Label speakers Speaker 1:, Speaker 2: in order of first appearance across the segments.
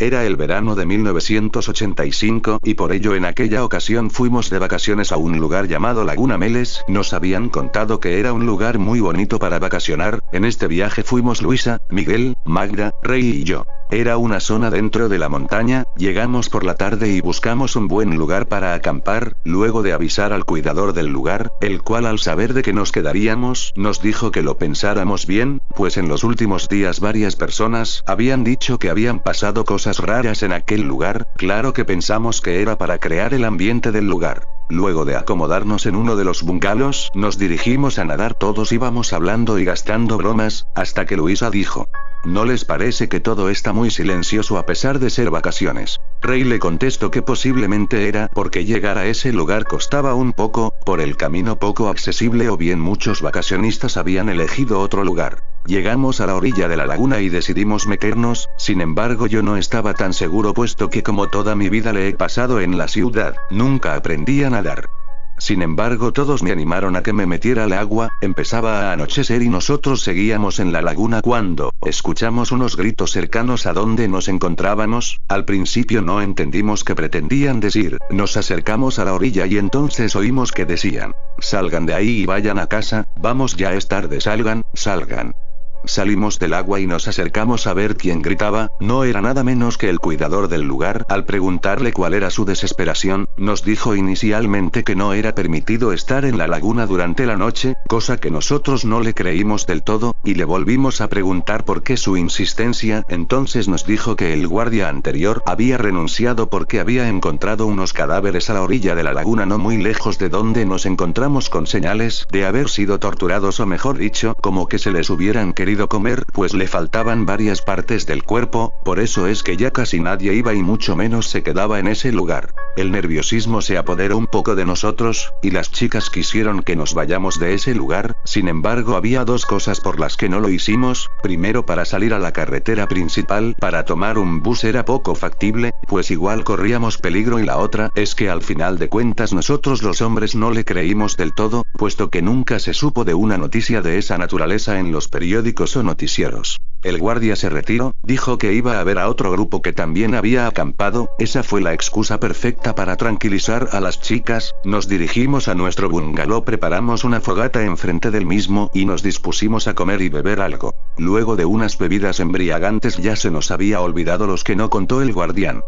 Speaker 1: Era el verano de 1985 y por ello en aquella ocasión fuimos de vacaciones a un lugar llamado Laguna Meles. Nos habían contado que era un lugar muy bonito para vacacionar. En este viaje fuimos Luisa, Miguel, Magda, Rey y yo. Era una zona dentro de la montaña. Llegamos por la tarde y buscamos un buen lugar para acampar, luego de avisar al cuidador del lugar, el cual al saber de que nos quedaríamos, nos dijo que lo pensáramos bien, pues en los últimos días varias personas habían dicho que habían pasado cosas raras en aquel lugar. Claro que pensamos que era para crear el ambiente del lugar. Luego de acomodarnos en uno de los bungalows, nos dirigimos a nadar. Todos íbamos hablando y gastando bromas, hasta que Luisa dijo: ¿no les parece que todo está muy silencioso a pesar de ser vacaciones? Rey le contestó que posiblemente era porque llegar a ese lugar costaba un poco, por el camino poco accesible o bien muchos vacacionistas habían elegido otro lugar. Llegamos a la orilla de la laguna y decidimos meternos, sin embargo yo no estaba tan seguro puesto que como toda mi vida le he pasado en la ciudad, nunca aprendí a nadar. Sin embargo todos me animaron a que me metiera al agua. Empezaba a anochecer y nosotros seguíamos en la laguna cuando escuchamos unos gritos cercanos a donde nos encontrábamos. Al principio no entendimos qué pretendían decir. Nos acercamos a la orilla y entonces oímos que decían: salgan de ahí y vayan a casa, vamos, ya es tarde, salgan, salgan. Salimos del agua y nos acercamos a ver quién gritaba. No era nada menos que el cuidador del lugar. Al preguntarle cuál era su desesperación, nos dijo inicialmente que no era permitido estar en la laguna durante la noche, cosa que nosotros no le creímos del todo, y le volvimos a preguntar por qué su insistencia. Entonces nos dijo que el guardia anterior había renunciado porque había encontrado unos cadáveres a la orilla de la laguna no muy lejos de donde nos encontramos, con señales de haber sido torturados, o mejor dicho, como que se les hubieran querido comer, pues le faltaban varias partes del cuerpo. Por eso es que ya casi nadie iba y mucho menos se quedaba en ese lugar. El nerviosismo se apoderó un poco de nosotros, y las chicas quisieron que nos vayamos de ese lugar. Sin embargo había dos cosas por las que no lo hicimos. Primero, para salir a la carretera principal, para tomar un bus era poco factible, pues igual corríamos peligro, y la otra es que al final de cuentas nosotros los hombres no le creímos del todo, puesto que nunca se supo de una noticia de esa naturaleza en los periódicos o noticieros. El guardia se retiró, dijo que iba a ver a otro grupo que también había acampado. Esa fue la excusa perfecta para tranquilizar a las chicas. Nos dirigimos a nuestro bungalow, preparamos una fogata enfrente del mismo y nos dispusimos a comer y beber algo. Luego de unas bebidas embriagantes ya se nos había olvidado los que no contó el guardián.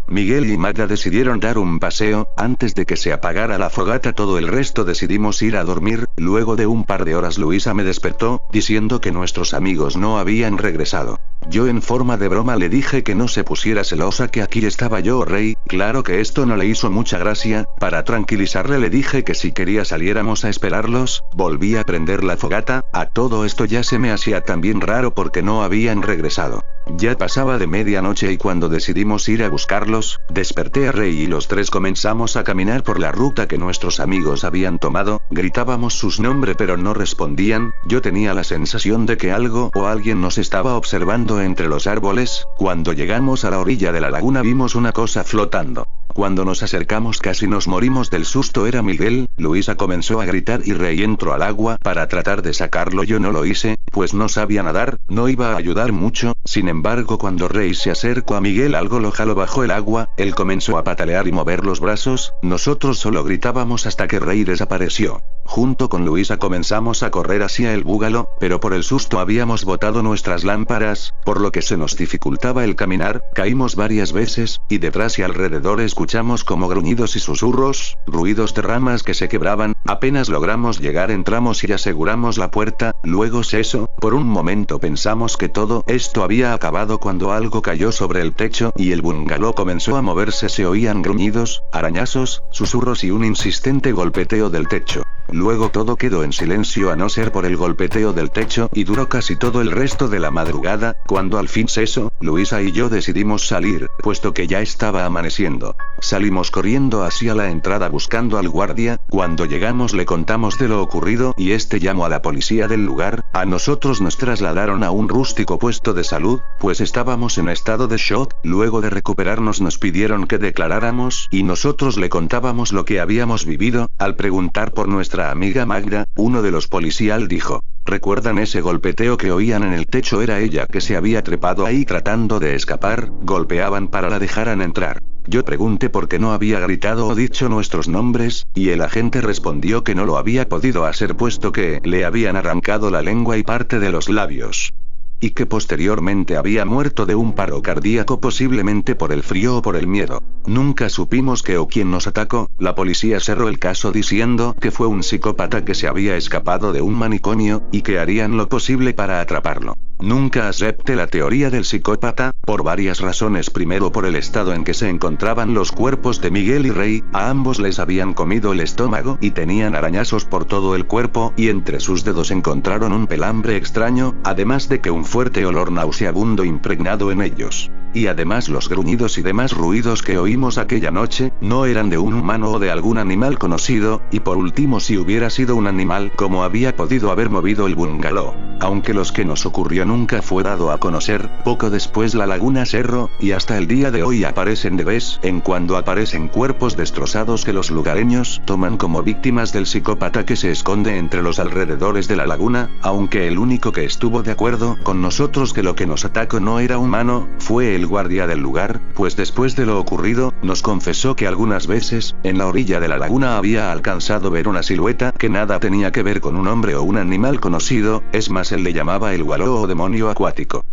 Speaker 1: Miguel y Magda decidieron dar un paseo. Antes de que se apagara la fogata todo el resto decidimos ir a dormir. Luego de un par de horas Luisa me despertó, diciendo que nuestros amigos no habían regresado. Yo en forma de broma le dije que no se pusiera celosa, que aquí estaba yo, Rey. Claro que esto no le hizo mucha gracia. Para tranquilizarle le dije que si quería saliéramos a esperarlos. Volví a prender la fogata. A todo esto ya se me hacía también raro porque no habían regresado. Ya pasaba de medianoche y cuando decidimos ir a buscarlos, desperté a Rey y los tres comenzamos a caminar por la ruta que nuestros amigos habían tomado. Gritábamos sus nombres pero no respondían. Yo tenía la sensación de que algo o alguien nos estaba observando entre los árboles. Cuando llegamos a la orilla de la laguna vimos una cosa flotando. Cuando nos acercamos casi nos morimos del susto. Era Miguel. Luisa comenzó a gritar y Rey entró al agua para tratar de sacarlo. Yo no lo hice, pues no sabía nadar, no iba a ayudar mucho. Sin embargo cuando Rey se acercó a Miguel algo lo jaló bajo el agua. Él comenzó a patalear y mover los brazos. Nosotros solo gritábamos hasta que Rey desapareció. Junto con Luisa comenzamos a correr hacia el búgalo, pero por el susto habíamos botado nuestras lámparas, por lo que se nos dificultaba el caminar. Caímos varias veces, y detrás y alrededor escuchamos como gruñidos y susurros, ruidos de ramas que se quebraban. Apenas logramos llegar, entramos y aseguramos la puerta, luego cesó. Por un momento pensamos que todo esto había acabado cuando algo cayó sobre el techo, y el bungalow comenzó a moverse. Se oían gruñidos, arañazos, susurros y un insistente golpeteo del techo. Luego todo quedó en silencio a no ser por el golpeteo del techo, y duró casi todo el resto de la madrugada. Cuando al fin cesó, Luisa y yo decidimos salir, puesto que ya estaba amaneciendo. Salimos corriendo hacia la entrada buscando al guardia, cuando llegamos le contamos de lo ocurrido y este llamó a la policía del lugar, a nosotros nos trasladaron a un rústico puesto de salud, pues estábamos en estado de shock, luego de recuperarnos nos pidieron que declaráramos y nosotros le contábamos lo que habíamos vivido. Al preguntar por nuestra amiga Magda, uno de los policías dijo: ¿recuerdan ese golpeteo que oían en el techo? Era ella que se había trepado ahí tratando de escapar, golpeaban para la dejaran entrar. Yo pregunté por qué no había gritado o dicho nuestros nombres, y el agente respondió que no lo había podido hacer puesto que le habían arrancado la lengua y parte de los labios. Y que posteriormente había muerto de un paro cardíaco posiblemente por el frío o por el miedo. Nunca supimos qué o quién nos atacó. La policía cerró el caso diciendo que fue un psicópata que se había escapado de un manicomio, y que harían lo posible para atraparlo. Nunca acepté la teoría del psicópata, por varias razones. Primero, por el estado en que se encontraban los cuerpos de Miguel y Rey, a ambos les habían comido el estómago y tenían arañazos por todo el cuerpo, y entre sus dedos encontraron un pelambre extraño, además de que un fuerte olor nauseabundo impregnado en ellos. Y además los gruñidos y demás ruidos que oímos aquella noche, no eran de un humano o de algún animal conocido, y por último si hubiera sido un animal, ¿cómo había podido haber movido el bungalow? Aunque los que nos ocurrió nunca fue dado a conocer, poco después la laguna cerró, y hasta el día de hoy aparecen de vez en cuando aparecen cuerpos destrozados que los lugareños toman como víctimas del psicópata que se esconde entre los alrededores de la laguna, aunque el único que estuvo de acuerdo con nosotros que lo que nos atacó no era humano, fue el guardia del lugar, pues después de lo ocurrido, nos confesó que algunas veces, en la orilla de la laguna había alcanzado ver una silueta que nada tenía que ver con un hombre o un animal conocido, es más él le llamaba el waló o demonio acuático.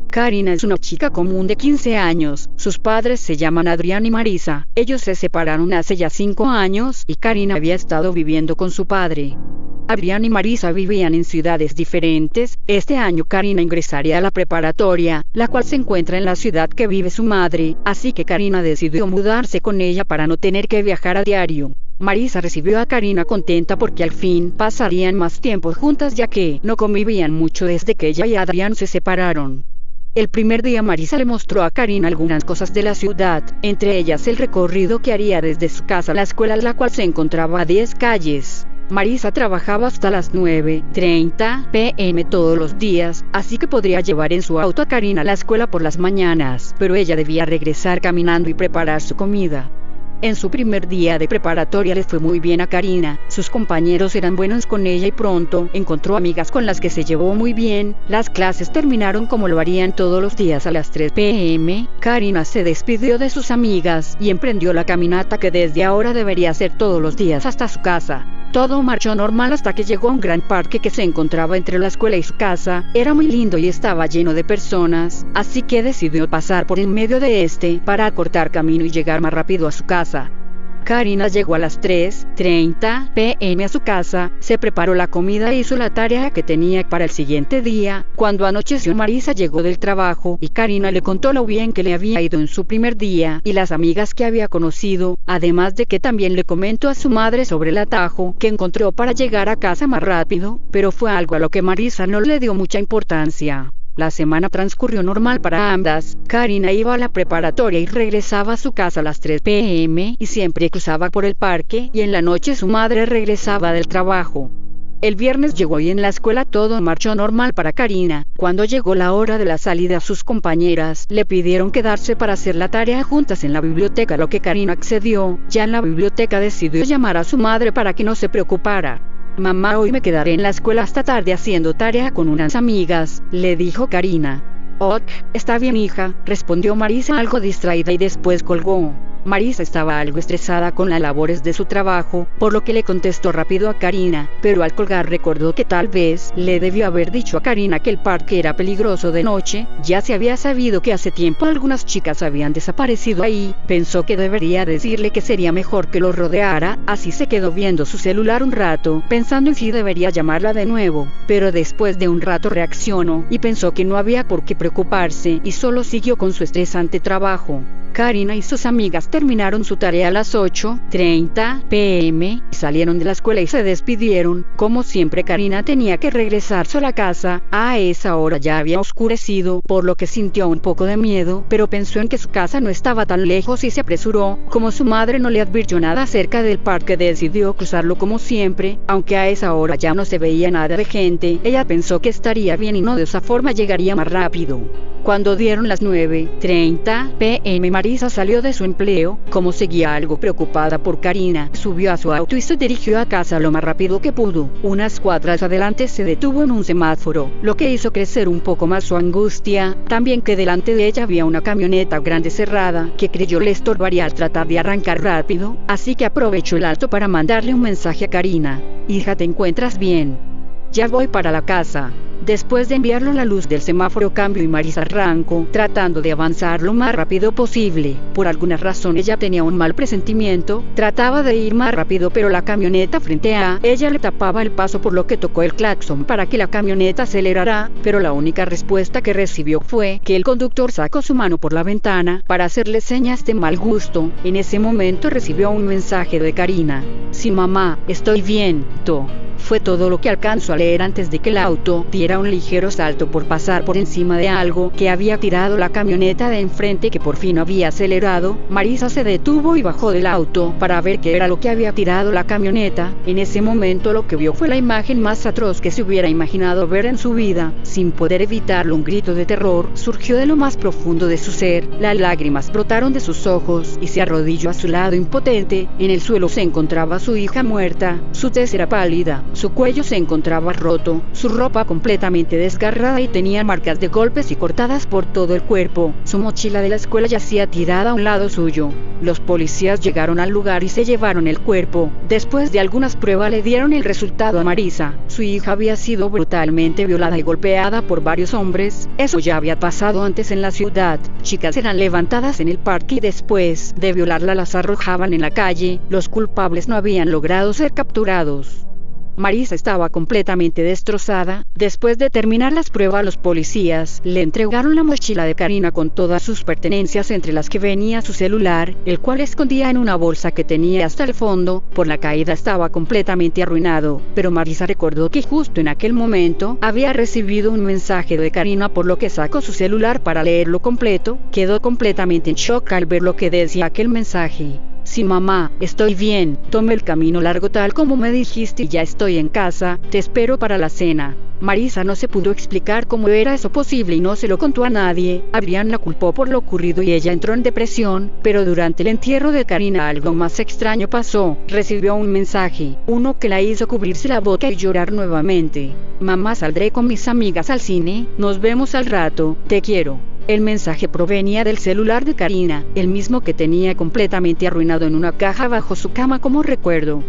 Speaker 2: Karina es una chica común de 15 años, sus padres se llaman Adrián y Marisa, ellos se separaron hace ya 5 años y Karina había estado viviendo con su padre. Adrián y Marisa vivían en ciudades diferentes. Este año Karina ingresaría a la preparatoria, la cual se encuentra en la ciudad que vive su madre, así que Karina decidió mudarse con ella para no tener que viajar a diario. Marisa recibió a Karina contenta porque al fin pasarían más tiempo juntas ya que no convivían mucho desde que ella y Adrián se separaron. El primer día Marisa le mostró a Karina algunas cosas de la ciudad, entre ellas el recorrido que haría desde su casa a la escuela, la cual se encontraba a 10 calles. Marisa trabajaba hasta las 9:30 p.m. todos los días, así que podría llevar en su auto a Karina a la escuela por las mañanas, pero ella debía regresar caminando y preparar su comida. En su primer día de preparatoria le fue muy bien a Karina, sus compañeros eran buenos con ella y pronto encontró amigas con las que se llevó muy bien. Las clases terminaron como lo harían todos los días a las 3 p.m. Karina se despidió de sus amigas y emprendió la caminata que desde ahora debería hacer todos los días hasta su casa. Todo marchó normal hasta que llegó a un gran parque que se encontraba entre la escuela y su casa. Era muy lindo y estaba lleno de personas, así que decidió pasar por en medio de este para acortar camino y llegar más rápido a su casa. Karina llegó a las 3:30 p.m. a su casa, se preparó la comida e hizo la tarea que tenía para el siguiente día. Cuando anocheció, Marisa llegó del trabajo y Karina le contó lo bien que le había ido en su primer día y las amigas que había conocido, además de que también le comentó a su madre sobre el atajo que encontró para llegar a casa más rápido, pero fue algo a lo que Marisa no le dio mucha importancia. La semana transcurrió normal para ambas. Karina iba a la preparatoria y regresaba a su casa a las 3 p.m. y siempre cruzaba por el parque, y en la noche su madre regresaba del trabajo. El viernes llegó y en la escuela todo marchó normal para Karina. Cuando llegó la hora de la salida, sus compañeras le pidieron quedarse para hacer la tarea juntas en la biblioteca, a lo que Karina accedió. Ya en la biblioteca decidió llamar a su madre para que no se preocupara. «Mamá, hoy me quedaré en la escuela hasta tarde haciendo tarea con unas amigas», le dijo Karina. «Ok, está bien, hija», respondió Marisa algo distraída y después colgó. Marisa estaba algo estresada con las labores de su trabajo, por lo que le contestó rápido a Karina, pero al colgar recordó que tal vez le debió haber dicho a Karina que el parque era peligroso de noche. Ya se había sabido que hace tiempo algunas chicas habían desaparecido ahí. Pensó que debería decirle que sería mejor que lo rodeara, así se quedó viendo su celular un rato, pensando en si debería llamarla de nuevo, pero después de un rato reaccionó y pensó que no había por qué preocuparse y solo siguió con su estresante trabajo. Karina y sus amigas terminaron su tarea a las 8:30 p.m. Salieron de la escuela y se despidieron. Como siempre, Karina tenía que regresar sola a casa. A esa hora ya había oscurecido, por lo que sintió un poco de miedo, pero pensó en que su casa no estaba tan lejos y se apresuró. Como su madre no le advirtió nada acerca del parque, decidió cruzarlo como siempre. Aunque a esa hora ya no se veía nada de gente, ella pensó que estaría bien y no de esa forma llegaría más rápido. Cuando dieron las 9:30 p.m. Marisa salió de su empleo. Como seguía algo preocupada por Karina, subió a su auto y se dirigió a casa lo más rápido que pudo. Unas cuadras adelante se detuvo en un semáforo, lo que hizo crecer un poco más su angustia. También que delante de ella había una camioneta grande cerrada, que creyó le estorbaría al tratar de arrancar rápido, así que aprovechó el alto para mandarle un mensaje a Karina. Hija, ¿te encuentras bien? Ya voy para la casa. Después de enviarlo a la luz del semáforo cambió y Marisa arrancó, tratando de avanzar lo más rápido posible. Por alguna razón ella tenía un mal presentimiento, trataba de ir más rápido pero la camioneta frente a ella le tapaba el paso, por lo que tocó el claxon para que la camioneta acelerara, pero la única respuesta que recibió fue que el conductor sacó su mano por la ventana para hacerle señas de mal gusto. En ese momento recibió un mensaje de Karina. Sí, mamá, estoy bien, Fue todo lo que alcanzó a leer antes de que el auto diera un ligero salto por pasar por encima de algo que había tirado la camioneta de enfrente, que por fin había acelerado. Marisa se detuvo y bajó del auto para ver qué era lo que había tirado la camioneta. En ese momento lo que vio fue la imagen más atroz que se hubiera imaginado ver en su vida. Sin poder evitarlo, un grito de terror surgió de lo más profundo de su ser. Las lágrimas brotaron de sus ojos y se arrodilló a su lado impotente. En el suelo se encontraba su hija muerta. Su tez era pálida, su cuello se encontraba roto, su ropa completamente desgarrada y tenía marcas de golpes y cortadas por todo el cuerpo. Su mochila de la escuela yacía tirada a un lado suyo. Los policías llegaron al lugar y se llevaron el cuerpo. Después de algunas pruebas le dieron el resultado a Marisa. Su hija había sido brutalmente violada y golpeada por varios hombres. Eso ya había pasado antes en la ciudad. Chicas eran levantadas en el parque y después de violarla las arrojaban en la calle. Los culpables no habían logrado ser capturados. Marisa estaba completamente destrozada. Después de terminar las pruebas, los policías le entregaron la mochila de Karina con todas sus pertenencias, entre las que venía su celular, el cual escondía en una bolsa que tenía hasta el fondo. Por la caída estaba completamente arruinado, pero Marisa recordó que justo en aquel momento había recibido un mensaje de Karina, por lo que sacó su celular para leerlo completo. Quedó completamente en shock al ver lo que decía aquel mensaje. Sí, mamá, estoy bien, tomé el camino largo tal como me dijiste y ya estoy en casa, te espero para la cena. Marisa no se pudo explicar cómo era eso posible y no se lo contó a nadie. Adrián la culpó por lo ocurrido y ella entró en depresión, pero durante el entierro de Karina algo más extraño pasó. Recibió un mensaje, uno que la hizo cubrirse la boca y llorar nuevamente. Mamá, saldré con mis amigas al cine, nos vemos al rato, te quiero. El mensaje provenía del celular de Karina, el mismo que tenía completamente arruinado en una caja bajo su cama como recuerdo.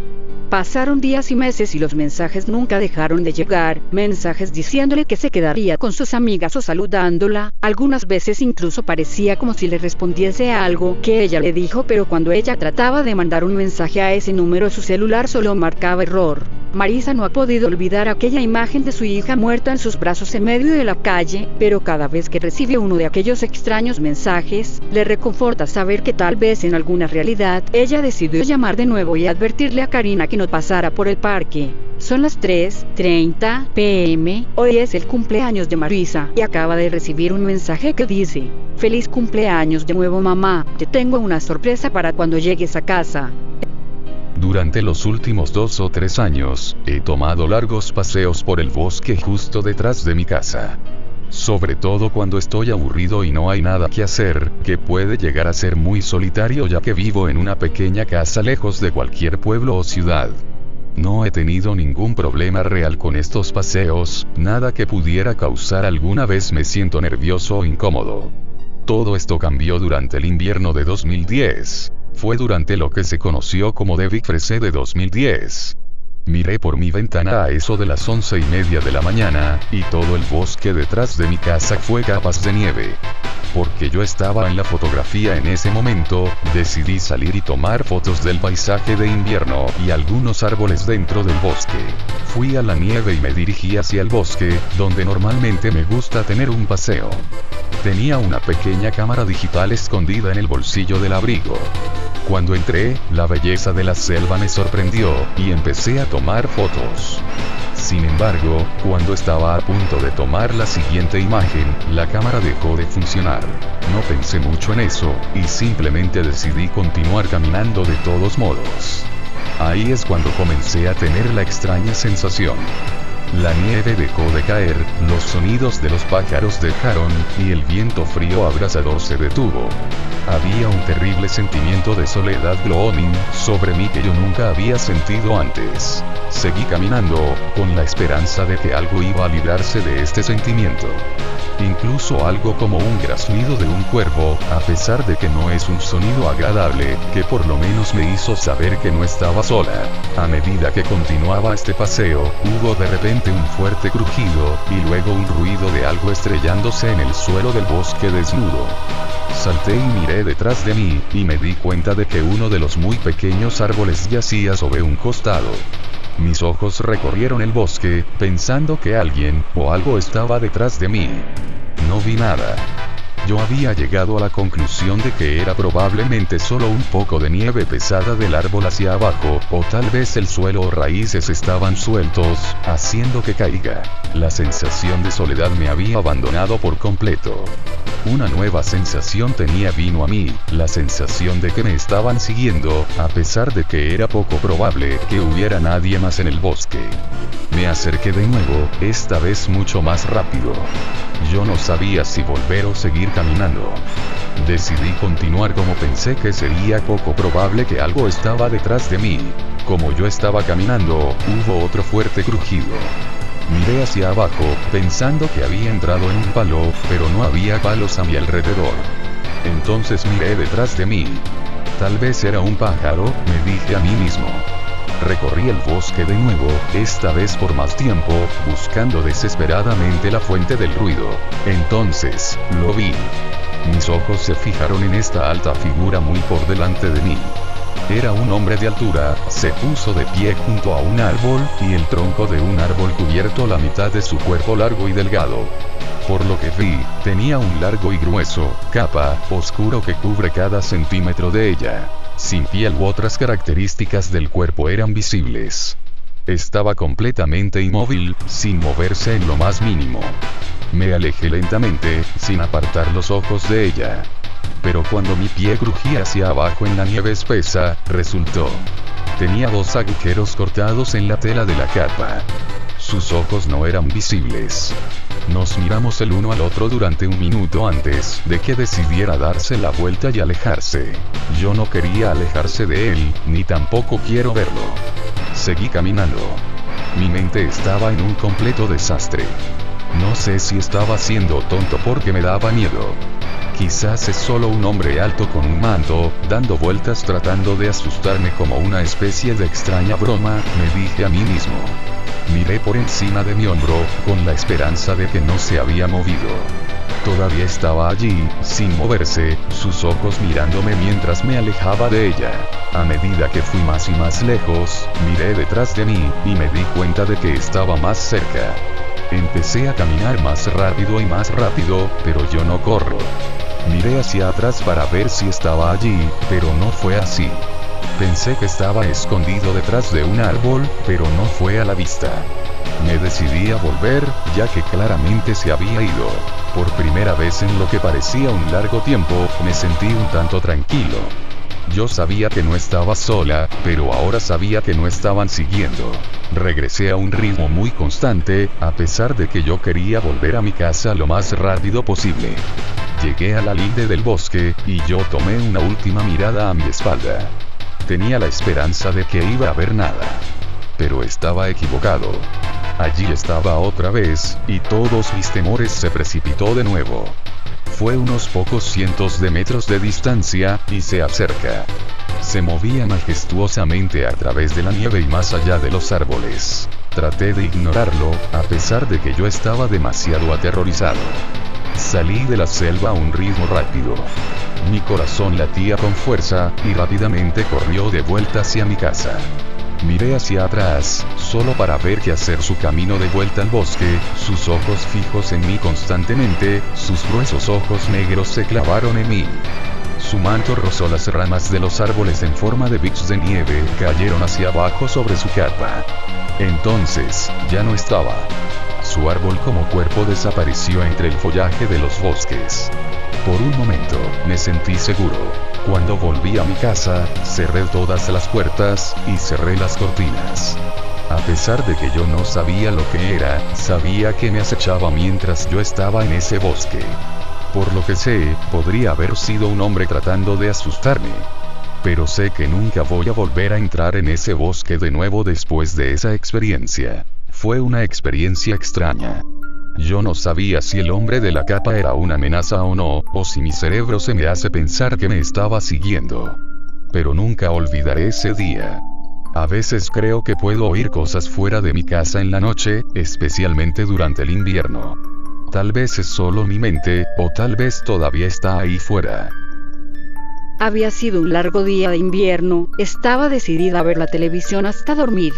Speaker 2: Pasaron días y meses y los mensajes nunca dejaron de llegar, mensajes diciéndole que se quedaría con sus amigas o saludándola. Algunas veces incluso parecía como si le respondiese a algo que ella le dijo, pero cuando ella trataba de mandar un mensaje a ese número, su celular solo marcaba error. Marisa no ha podido olvidar aquella imagen de su hija muerta en sus brazos en medio de la calle, pero cada vez que recibe uno de aquellos extraños mensajes, le reconforta saber que tal vez en alguna realidad ella decidió llamar de nuevo y advertirle a Karina que no pasara por el parque. Son las 3:30 p.m. Hoy es el cumpleaños de Marisa y acaba de recibir un mensaje que dice: feliz cumpleaños de nuevo, mamá, te tengo una sorpresa para cuando llegues a casa.
Speaker 3: Durante los últimos 2 o 3 años, he tomado largos paseos por el bosque justo detrás de mi casa. Sobre todo cuando estoy aburrido y no hay nada que hacer, que puede llegar a ser muy solitario ya que vivo en una pequeña casa lejos de cualquier pueblo o ciudad. No he tenido ningún problema real con estos paseos, nada que pudiera causar alguna vez me siento nervioso o incómodo. Todo esto cambió durante el invierno de 2010. Fue durante lo que se conoció como The Big Freeze de 2010. Miré por mi ventana a eso de las 11:30 de la mañana, y todo el bosque detrás de mi casa fue capas de nieve. Porque yo estaba en la fotografía en ese momento, decidí salir y tomar fotos del paisaje de invierno y algunos árboles dentro del bosque. Fui a la nieve y me dirigí hacia el bosque, donde normalmente me gusta tener un paseo. Tenía una pequeña cámara digital escondida en el bolsillo del abrigo. Cuando entré, la belleza de la selva me sorprendió, y empecé a tomar fotos. Sin embargo, cuando estaba a punto de tomar la siguiente imagen, la cámara dejó de funcionar. No pensé mucho en eso, y simplemente decidí continuar caminando de todos modos. Ahí es cuando comencé a tener la extraña sensación. La nieve dejó de caer, los sonidos de los pájaros dejaron, y el viento frío abrasador se detuvo. Había un terrible sentimiento de soledad gloaming sobre mí que yo nunca había sentido antes. Seguí caminando, con la esperanza de que algo iba a librarse de este sentimiento. Incluso algo como un graznido de un cuervo, a pesar de que no es un sonido agradable, que por lo menos me hizo saber que no estaba sola. A medida que continuaba este paseo, hubo de repente un fuerte crujido, y luego un ruido de algo estrellándose en el suelo del bosque desnudo. Salté y miré detrás de mí, y me di cuenta de que uno de los muy pequeños árboles yacía sobre un costado. Mis ojos recorrieron el bosque, pensando que alguien, o algo estaba detrás de mí. No vi nada. Yo había llegado a la conclusión de que era probablemente solo un poco de nieve pesada del árbol hacia abajo, o tal vez el suelo o raíces estaban sueltos, haciendo que caiga. La sensación de soledad me había abandonado por completo. Una nueva sensación vino a mí, la sensación de que me estaban siguiendo, a pesar de que era poco probable que hubiera nadie más en el bosque. Me acerqué de nuevo, esta vez mucho más rápido. Yo no sabía si volver o seguir caminando. Decidí continuar como pensé que sería poco probable que algo estaba detrás de mí. Como yo estaba caminando, hubo otro fuerte crujido. Miré hacia abajo, pensando que había entrado en un palo, pero no había palos a mi alrededor. Entonces miré detrás de mí. Tal vez era un pájaro, me dije a mí mismo. Recorrí el bosque de nuevo, esta vez por más tiempo, buscando desesperadamente la fuente del ruido. Entonces, lo vi. Mis ojos se fijaron en esta alta figura muy por delante de mí. Era un hombre de altura, se puso de pie junto a un árbol, y el tronco de un árbol cubierto la mitad de su cuerpo largo y delgado. Por lo que vi, tenía un largo y grueso capa oscuro que cubre cada centímetro de ella. Sin piel u otras características del cuerpo eran visibles. Estaba completamente inmóvil, sin moverse en lo más mínimo. Me alejé lentamente, sin apartar los ojos de ella. Pero cuando mi pie crujía hacia abajo en la nieve espesa, resultó. Tenía 2 agujeros cortados en la tela de la capa. Sus ojos no eran visibles. Nos miramos el uno al otro durante un minuto antes de que decidiera darse la vuelta y alejarse. Yo no quería alejarse de él, ni tampoco quiero verlo. Seguí caminando. Mi mente estaba en un completo desastre. No sé si estaba siendo tonto porque me daba miedo. Quizás es solo un hombre alto con un manto, dando vueltas tratando de asustarme como una especie de extraña broma, me dije a mí mismo. Miré por encima de mi hombro, con la esperanza de que no se había movido. Todavía estaba allí, sin moverse, sus ojos mirándome mientras me alejaba de ella. A medida que fui más y más lejos, miré detrás de mí, y me di cuenta de que estaba más cerca. Empecé a caminar más rápido, pero yo no corro. Miré hacia atrás para ver si estaba allí, pero no fue así. Pensé que estaba escondido detrás de un árbol, pero no fue a la vista. Me decidí a volver, ya que claramente se había ido. Por primera vez en lo que parecía un largo tiempo, me sentí un tanto tranquilo. Yo sabía que no estaba sola, pero ahora sabía que no estaban siguiendo. Regresé a un ritmo muy constante, a pesar de que yo quería volver a mi casa lo más rápido posible. Llegué a la linde del bosque, y yo tomé una última mirada a mi espalda. Tenía la esperanza de que iba a ver nada. Pero estaba equivocado. Allí estaba otra vez, y todos mis temores se precipitó de nuevo. Fue unos pocos cientos de metros de distancia, y se acerca. Se movía majestuosamente a través de la nieve y más allá de los árboles. Traté de ignorarlo, a pesar de que yo estaba demasiado aterrorizado. Salí de la selva a un ritmo rápido. Mi corazón latía con fuerza, y rápidamente corrió de vuelta hacia mi casa. Miré hacia atrás, solo para ver que hacer su camino de vuelta al bosque, sus ojos fijos en mí constantemente, sus gruesos ojos negros se clavaron en mí. Su manto rozó las ramas de los árboles en forma de bits de nieve, cayeron hacia abajo sobre su capa. Entonces, ya no estaba. Su árbol como cuerpo desapareció entre el follaje de los bosques. Por un momento, me sentí seguro. Cuando volví a mi casa, cerré todas las puertas, y cerré las cortinas. A pesar de que yo no sabía lo que era, sabía que me acechaba mientras yo estaba en ese bosque. Por lo que sé, podría haber sido un hombre tratando de asustarme. Pero sé que nunca voy a volver a entrar en ese bosque de nuevo después de esa experiencia. Fue una experiencia extraña. Yo no sabía si el hombre de la capa era una amenaza o no, o si mi cerebro se me hace pensar que me estaba siguiendo. Pero nunca olvidaré ese día. A veces creo que puedo oír cosas fuera de mi casa en la noche, especialmente durante el invierno. Tal vez es solo mi mente, o tal vez todavía está ahí fuera.
Speaker 2: Había sido un largo día de invierno, estaba decidida a ver la televisión hasta dormir.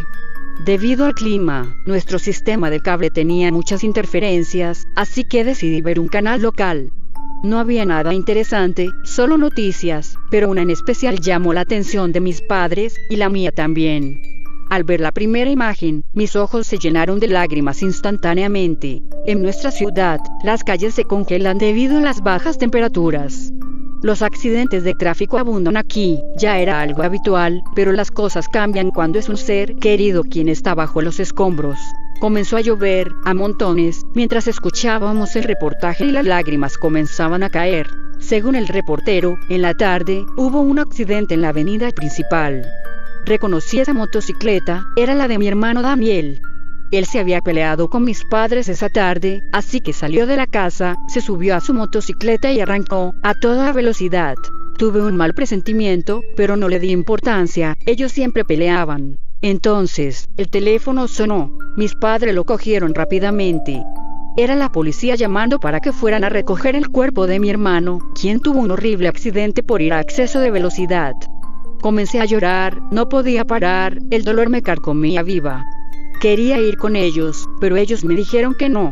Speaker 2: Debido al clima, nuestro sistema de cable tenía muchas interferencias, así que decidí ver un canal local. No había nada interesante, solo noticias, pero una en especial llamó la atención de mis padres, y la mía también. Al ver la primera imagen, mis ojos se llenaron de lágrimas instantáneamente. En nuestra ciudad, las calles se congelan debido a las bajas temperaturas. Los accidentes de tráfico abundan aquí, ya era algo habitual, pero las cosas cambian cuando es un ser querido quien está bajo los escombros. Comenzó a llover, a montones, mientras escuchábamos el reportaje y las lágrimas comenzaban a caer. Según el reportero, en la tarde, hubo un accidente en la avenida principal. Reconocí esa motocicleta, era la de mi hermano Daniel. Él se había peleado con mis padres esa tarde, así que salió de la casa, se subió a su motocicleta y arrancó, a toda velocidad. Tuve un mal presentimiento, pero no le di importancia, ellos siempre peleaban. Entonces, el teléfono sonó, mis padres lo cogieron rápidamente. Era la policía llamando para que fueran a recoger el cuerpo de mi hermano, quien tuvo un horrible accidente por ir a exceso de velocidad. Comencé a llorar, no podía parar, el dolor me carcomía viva. Quería ir con ellos, pero ellos me dijeron que no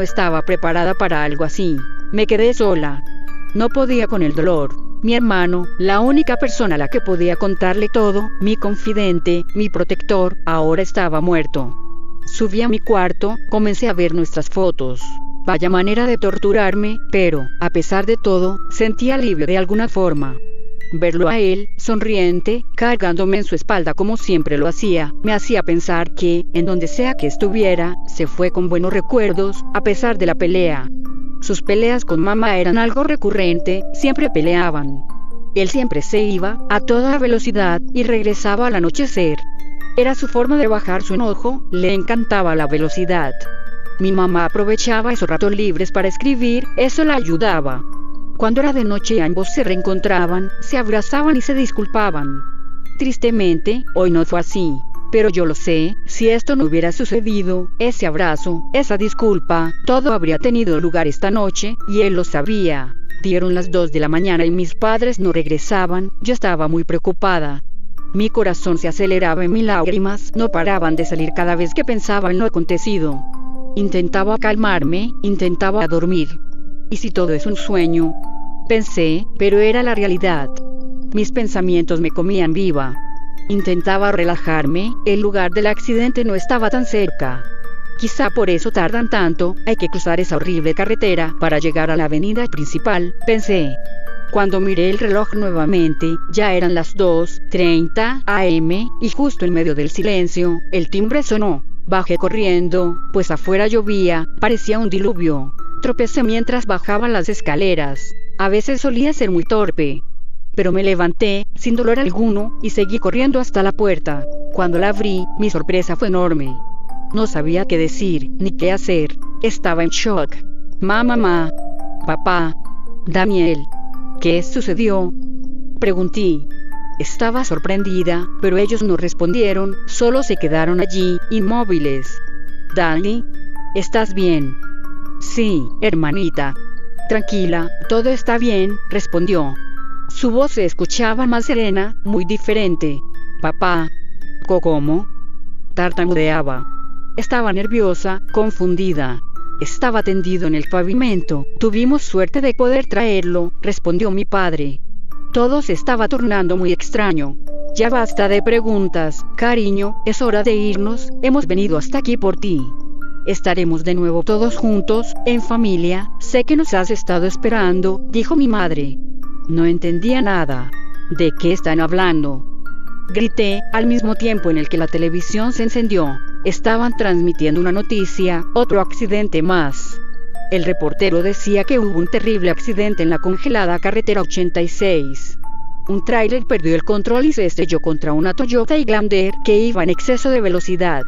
Speaker 2: estaba preparada para algo así. Me quedé sola. No podía con el dolor. Mi hermano, la única persona a la que podía contarle todo, mi confidente, mi protector, ahora estaba muerto. Subí a mi cuarto, comencé a ver nuestras fotos. Vaya manera de torturarme, pero, a pesar de todo, sentí alivio de alguna forma. Verlo a él, sonriente, cargándome en su espalda como siempre lo hacía, me hacía pensar que, en donde sea que estuviera, se fue con buenos recuerdos, a pesar de la pelea. Sus peleas con mamá eran algo recurrente, siempre peleaban. Él siempre se iba, a toda velocidad, y regresaba al anochecer. Era su forma de bajar su enojo, le encantaba la velocidad. Mi mamá aprovechaba esos ratos libres para escribir, eso la ayudaba. Cuando era de noche ambos se reencontraban, se abrazaban y se disculpaban. Tristemente, hoy no fue así. Pero yo lo sé, si esto no hubiera sucedido, ese abrazo, esa disculpa, todo habría tenido lugar esta noche, y él lo sabía. Dieron las 2 de la mañana y mis padres no regresaban, yo estaba muy preocupada. Mi corazón se aceleraba y mis lágrimas no paraban de salir cada vez que pensaba en lo acontecido. Intentaba calmarme, intentaba dormir. ¿Y si todo es un sueño? Pensé, pero era la realidad. Mis pensamientos me comían viva. Intentaba relajarme, el lugar del accidente no estaba tan cerca. Quizá por eso tardan tanto, hay que cruzar esa horrible carretera para llegar a la avenida principal, pensé. Cuando miré el reloj nuevamente, ya eran las 2:30 am, y justo en medio del silencio, el timbre sonó. Bajé corriendo, pues afuera llovía, parecía un diluvio. Tropecé mientras bajaba las escaleras. A veces solía ser muy torpe. Pero me levanté, sin dolor alguno, y seguí corriendo hasta la puerta. Cuando la abrí, mi sorpresa fue enorme. No sabía qué decir, ni qué hacer. Estaba en shock. Mamá, papá, Daniel, ¿qué sucedió?, pregunté. Estaba sorprendida, pero ellos no respondieron, solo se quedaron allí, inmóviles. Dani, ¿estás bien?, Sí, hermanita. Tranquila, todo está bien, respondió. Su voz se escuchaba más serena, muy diferente. Papá. ¿Cómo? Tartamudeaba. Estaba nerviosa, confundida. Estaba tendido en el pavimento. Tuvimos suerte de poder traerlo, respondió mi padre. Todo se estaba tornando muy extraño. Ya basta de preguntas, cariño, es hora de irnos, hemos venido hasta aquí por ti. Estaremos de nuevo todos juntos, en familia, sé que nos has estado esperando, dijo mi madre. No entendía nada. ¿De qué están hablando? Grité, al mismo tiempo en el que la televisión se encendió. Estaban transmitiendo una noticia, otro accidente más. El reportero decía que hubo un terrible accidente en la congelada carretera 86. Un tráiler perdió el control y se estrelló contra una Toyota Highlander que iba en exceso de velocidad.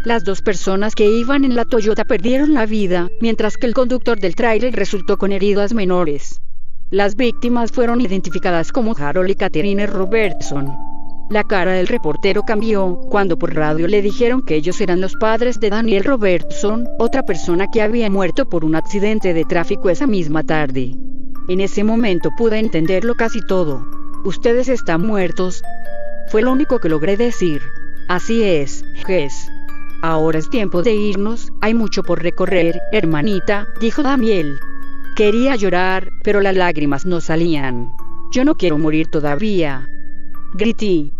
Speaker 2: Las dos personas que iban en la Toyota perdieron la vida, mientras que el conductor del tráiler resultó con heridas menores. Las víctimas fueron identificadas como Harold y Catherine Robertson. La cara del reportero cambió cuando por radio le dijeron que ellos eran los padres de Daniel Robertson, otra persona que había muerto por un accidente de tráfico esa misma tarde. En ese momento pude entenderlo casi todo. Ustedes están muertos. Fue lo único que logré decir. Así es, Jess. Ahora es tiempo de irnos, hay mucho por recorrer, hermanita, dijo Daniel. Quería llorar, pero las lágrimas no salían. Yo no quiero morir todavía. Grité.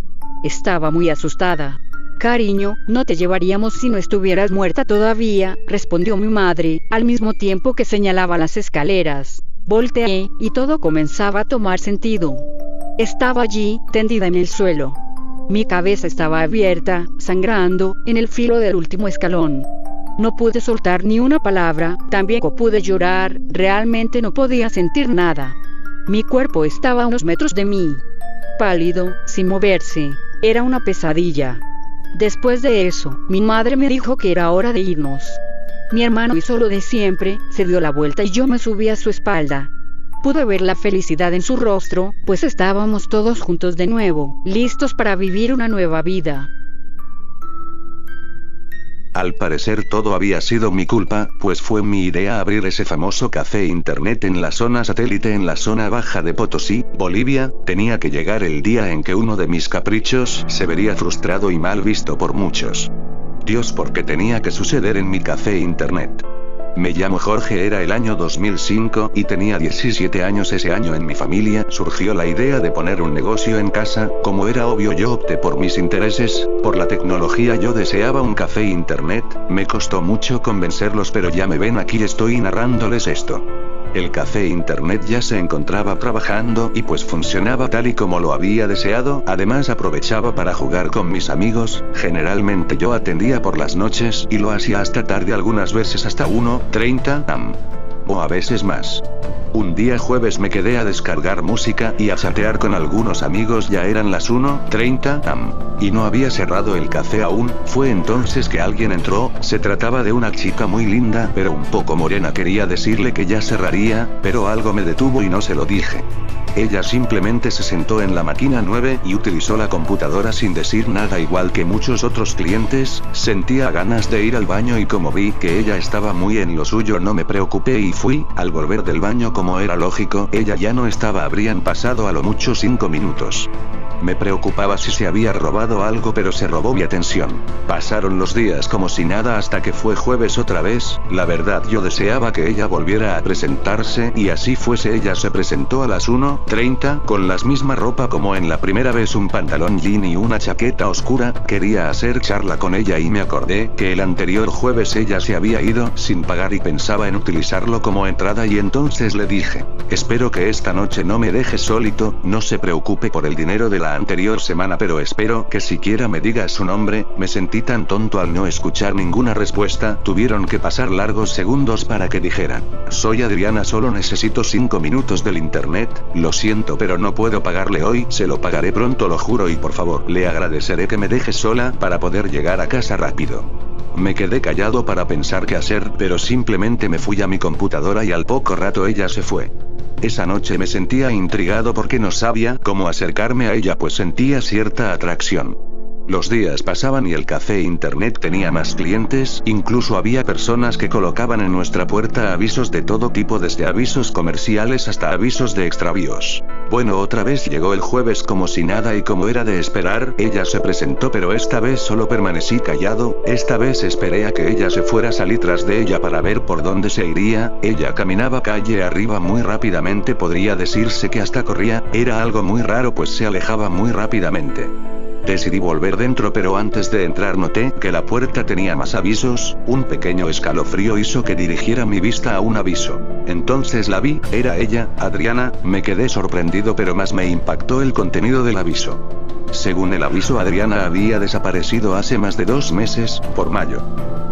Speaker 2: Estaba muy asustada. Cariño, no te llevaríamos si no estuvieras muerta todavía, respondió mi madre, al mismo tiempo que señalaba las escaleras. Volteé, y todo comenzaba a tomar sentido. Estaba allí, tendida en el suelo. Mi cabeza estaba abierta, sangrando, en el filo del último escalón. No pude soltar ni una palabra, tampoco pude llorar, realmente no podía sentir nada. Mi cuerpo estaba a unos metros de mí. Pálido, sin moverse. Era una pesadilla. Después de eso, mi madre me dijo que era hora de irnos. Mi hermano hizo lo de siempre, se dio la vuelta y yo me subí a su espalda. Pude ver la felicidad en su rostro, pues estábamos todos juntos de nuevo, listos para vivir una nueva vida.
Speaker 1: Al parecer todo había sido mi culpa, pues fue mi idea abrir ese famoso café internet en la zona satélite en la zona baja de Potosí, Bolivia. Tenía que llegar el día en que uno de mis caprichos se vería frustrado y mal visto por muchos. Dios, ¿por qué tenía que suceder en mi café internet? Me llamo Jorge, era el año 2005 y tenía 17 años. Ese año en mi familia surgió la idea de poner un negocio en casa. Como era obvio, yo opté por mis intereses, por la tecnología. Yo deseaba un café internet, me costó mucho convencerlos, pero ya me ven aquí, estoy narrándoles esto. El café internet ya se encontraba trabajando y pues funcionaba tal y como lo había deseado. Además aprovechaba para jugar con mis amigos. Generalmente yo atendía por las noches y lo hacía hasta tarde, algunas veces hasta 1:30 am. O a veces más. Un día jueves me quedé a descargar música y a chatear con algunos amigos. Ya eran las 1:30 am. Y no había cerrado el café aún. Fue entonces que alguien entró. Se trataba de una chica muy linda, pero un poco morena. Quería decirle que ya cerraría, pero algo me detuvo y no se lo dije. Ella simplemente se sentó en la máquina 9 y utilizó la computadora sin decir nada. Igual que muchos otros clientes, sentía ganas de ir al baño y como vi que ella estaba muy en lo suyo no me preocupé y fui. Al volver del baño, como era lógico, ella ya no estaba. Habrían pasado a lo mucho 5 minutos. Me preocupaba si se había robado algo, pero se robó mi atención. Pasaron los días como si nada hasta que fue jueves otra vez. La verdad, yo deseaba que ella volviera a presentarse y así fuese. Ella se presentó a las 1:30 con la misma ropa como en la primera vez, un pantalón jean y una chaqueta oscura. Quería hacer charla con ella y me acordé que el anterior jueves ella se había ido sin pagar y pensaba en utilizarlo como entrada, y entonces le dije: espero que esta noche no me dejes solito, no se preocupe por el dinero de la anterior semana, pero espero que siquiera me diga su nombre. Me sentí tan tonto al no escuchar ninguna respuesta. Tuvieron que pasar largos segundos para que dijera: soy Adriana, solo necesito 5 minutos del internet, lo siento pero no puedo pagarle hoy, se lo pagaré pronto, lo juro, y por favor, le agradeceré que me deje sola para poder llegar a casa rápido. Me quedé callado para pensar qué hacer, pero simplemente me fui a mi computadora y al poco rato ella se fue. Esa noche me sentía intrigado porque no sabía cómo acercarme a ella, pues sentía cierta atracción. Los días pasaban y el café internet tenía más clientes, incluso había personas que colocaban en nuestra puerta avisos de todo tipo, desde avisos comerciales hasta avisos de extravíos. Bueno, otra vez llegó el jueves como si nada, y como era de esperar, ella se presentó, pero esta vez solo permanecí callado. Esta vez esperé a que ella se fuera, salí tras de ella para ver por dónde se iría. Ella caminaba calle arriba muy rápidamente, podría decirse que hasta corría, era algo muy raro pues se alejaba muy rápidamente. Decidí volver dentro, pero antes de entrar noté que la puerta tenía más avisos. Un pequeño escalofrío hizo que dirigiera mi vista a un aviso. Entonces la vi, era ella, Adriana. Me quedé sorprendido, pero más me impactó el contenido del aviso. Según el aviso, Adriana había desaparecido hace más de 2 meses, por mayo.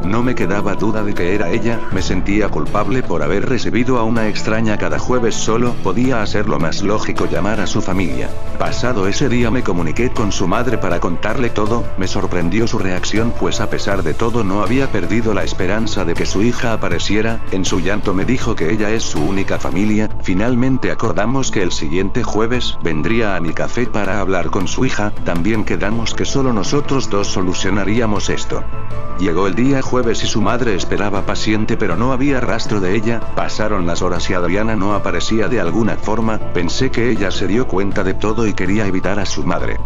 Speaker 1: No me quedaba duda de que era ella, me sentía culpable por haber recibido a una extraña cada jueves, solo podía hacer lo más lógico, llamar a su familia. Pasado ese día me comuniqué con su madre para contarle todo. Me sorprendió su reacción, pues a pesar de todo no había perdido la esperanza de que su hija apareciera. En su llanto me dijo que ella es su única familia. Finalmente acordamos que el siguiente jueves vendría a mi café para hablar con su hija. También quedamos que solo nosotros dos solucionaríamos esto. Llegó el día jueves y su madre esperaba paciente, pero no había rastro de ella. Pasaron las horas y Adriana no aparecía de alguna forma. Pensé que ella se dio cuenta de todo y quería evitar a su madre.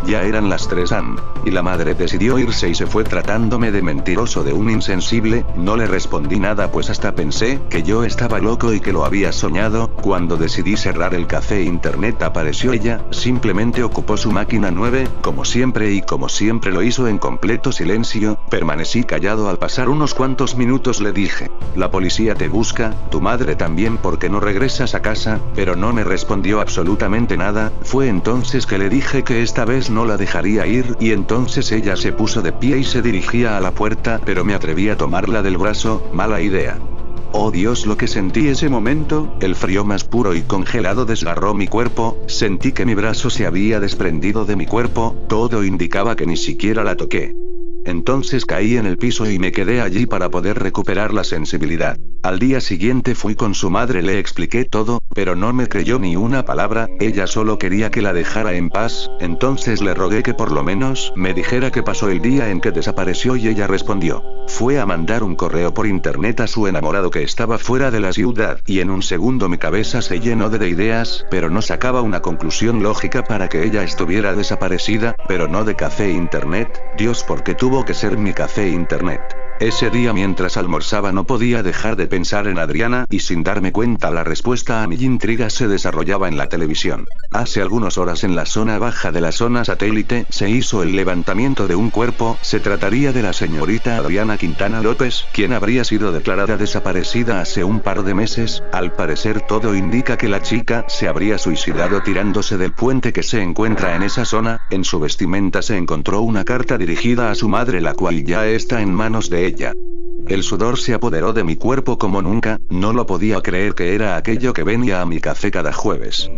Speaker 1: Ya eran las 3 am. Y la madre decidió irse y se fue tratándome de mentiroso, de un insensible. No le respondí nada, pues hasta pensé que yo estaba loco y que lo había soñado. Cuando decidí cerrar el café internet apareció ella, simplemente ocupó su máquina 9, como siempre, y como siempre lo hizo en completo silencio. Permanecí callado. Al pasar unos cuantos minutos le dije: la policía te busca, tu madre también, porque no regresas a casa, pero no me respondió absolutamente nada. Fue entonces que le dije que esta vez no la dejaría ir, y entonces ella se puso de pie y se dirigía a la puerta, pero me atreví a tomarla del brazo. Mala idea. Oh Dios, lo que sentí ese momento, el frío más puro y congelado desgarró mi cuerpo. Sentí que mi brazo se había desprendido de mi cuerpo, todo indicaba que ni siquiera la toqué. Entonces caí en el piso y me quedé allí para poder recuperar la sensibilidad. Al día siguiente fui con su madre, le expliqué todo, pero no me creyó ni una palabra. Ella solo quería que la dejara en paz. Entonces le rogué que por lo menos me dijera qué pasó el día en que desapareció, y ella respondió. Fue a mandar un correo por internet a su enamorado que estaba fuera de la ciudad, y en un segundo mi cabeza se llenó de ideas, pero no sacaba una conclusión lógica para que ella estuviera desaparecida, pero no de café internet. Dios, ¿por qué tuvo que ser mi café internet? Ese día mientras almorzaba no podía dejar de pensar en Adriana, y sin darme cuenta la respuesta a mi intriga se desarrollaba en la televisión. Hace algunas horas en la zona baja de la zona satélite se hizo el levantamiento de un cuerpo. Se trataría de la señorita Adriana Quintana López, quien habría sido declarada desaparecida hace un par de meses. Al parecer todo indica que la chica se habría suicidado tirándose del puente que se encuentra en esa zona. En su vestimenta se encontró una carta dirigida a su madre, la cual ya está en manos de ella. El sudor se apoderó de mi cuerpo como nunca. No lo podía creer que era aquello que venía a mi café cada jueves.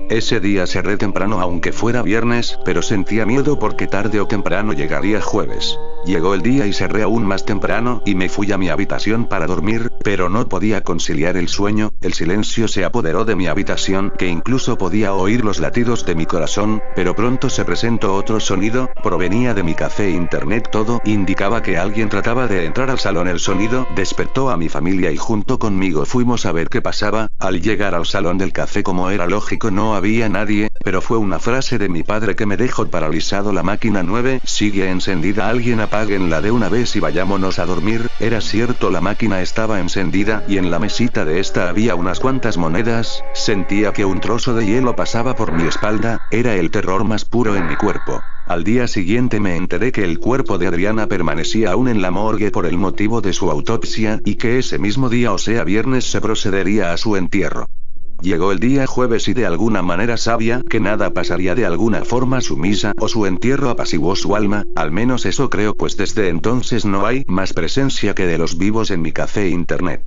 Speaker 1: Ese día cerré temprano aunque fuera viernes, pero sentía miedo porque tarde o temprano llegaría jueves. Llegó el día y cerré aún más temprano, y me fui a mi habitación para dormir, pero no podía conciliar el sueño. El silencio se apoderó de mi habitación, que incluso podía oír los latidos de mi corazón, pero pronto se presentó otro sonido, provenía de mi café internet. Todo indicaba que alguien trataba de entrar al salón. El sonido despertó a mi familia y junto conmigo fuimos a ver qué pasaba. Al llegar al salón del café, como era lógico, no había nadie, pero fue una frase de mi padre que me dejó paralizado. La máquina 9 sigue encendida, alguien apáguenla de una vez y vayámonos a dormir. Era cierto, la máquina estaba encendida, y en la mesita de esta había unas cuantas monedas. Sentía que un trozo de hielo pasaba por mi espalda, era el terror más puro en mi cuerpo. Al día siguiente me enteré que el cuerpo de Adriana permanecía aún en la morgue por el motivo de su autopsia, y que ese mismo día, o sea viernes, se procedería a su entierro. Llegó el día jueves y de alguna manera sabía que nada pasaría. De alguna forma su misa o su entierro apaciguó su alma, al menos eso creo, pues desde entonces no hay más presencia que de los vivos en mi café internet.